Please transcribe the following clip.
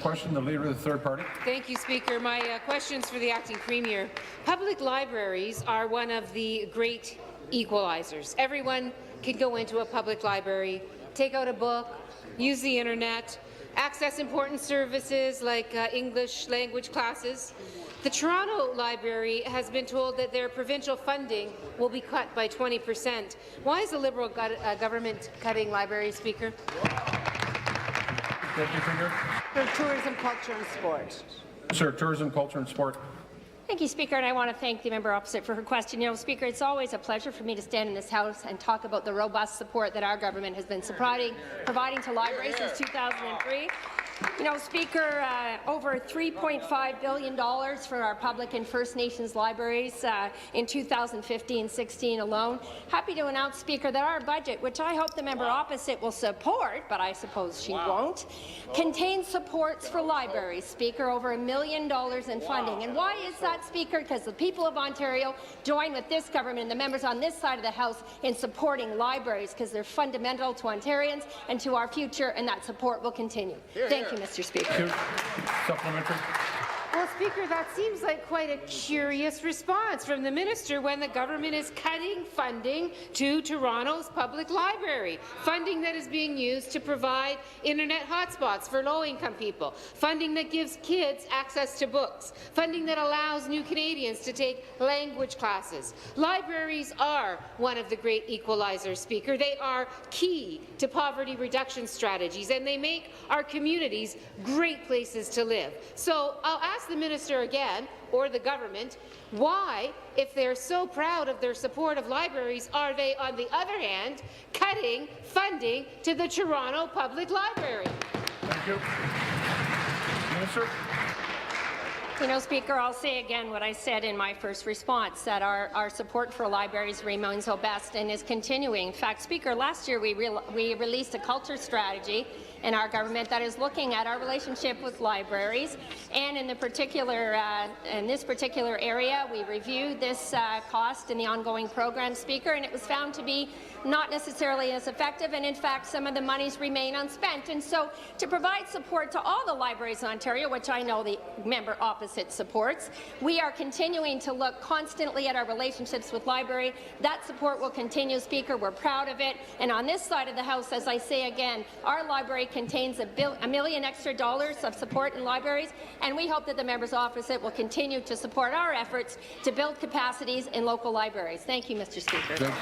Question, the Leader of the Third Party. Thank you, Speaker. My question is for the Acting Premier. Public libraries are one of the great equalizers. Everyone can go into a public library, take out a book, use the internet, access important services like English language classes. The Toronto Library has been told that their provincial funding will be cut by 20%. Why is the Liberal government cutting libraries, Speaker? Deputy Premier. For tourism, culture and sport. Sir, Tourism, Culture and Sport. Thank you, Speaker, and I want to thank the member opposite for her question. You know, Speaker, it's always a pleasure for me to stand in this House and talk about the robust support that our government has been providing to libraries since 2003. You know, Speaker, over $3.5 billion for our public and First Nations libraries in 2015-16 alone. Happy to announce, Speaker, that our budget, which I hope the member opposite will support, but I suppose she won't, contains supports for libraries, Speaker, over $1 million in funding. And why is that, Speaker? Because the people of Ontario join with this government and the members on this side of the House in supporting libraries, because they're fundamental to Ontarians and to our future, and that support will continue. Thank you, Mr. Speaker. Supplementary. Well, Speaker, that seems like quite a curious response from the minister when the government is cutting funding to Toronto's public library, funding that is being used to provide internet hotspots for low-income people, funding that gives kids access to books, funding that allows new Canadians to take language classes. Libraries are one of the great equalizers, Speaker. They are key to poverty reduction strategies, and they make our communities great places to live. So I'll ask the minister again, or the government, why, if they're so proud of their support of libraries, are they, on the other hand, cutting funding to the Toronto Public Library? Thank you. Minister. You know, Speaker, I'll say again what I said in my first response, that our support for libraries remains robust and is continuing. In fact, Speaker, last year we released a culture strategy in our government that is looking at our relationship with libraries, and in this particular area, we reviewed this cost in the ongoing program, Speaker, and it was found to be not necessarily as effective, and in fact some of the monies remain unspent. And so to provide support to all the libraries in Ontario, which I know the member opposite supports, we are continuing to look constantly at our relationships with library. That support will continue, Speaker. We're proud of it. And on this side of the House, as I say again, our library contains $1 million extra of support in libraries, and we hope that the members opposite will continue to support our efforts to build capacities in local libraries. Thank you, Mr. Speaker. Thank you.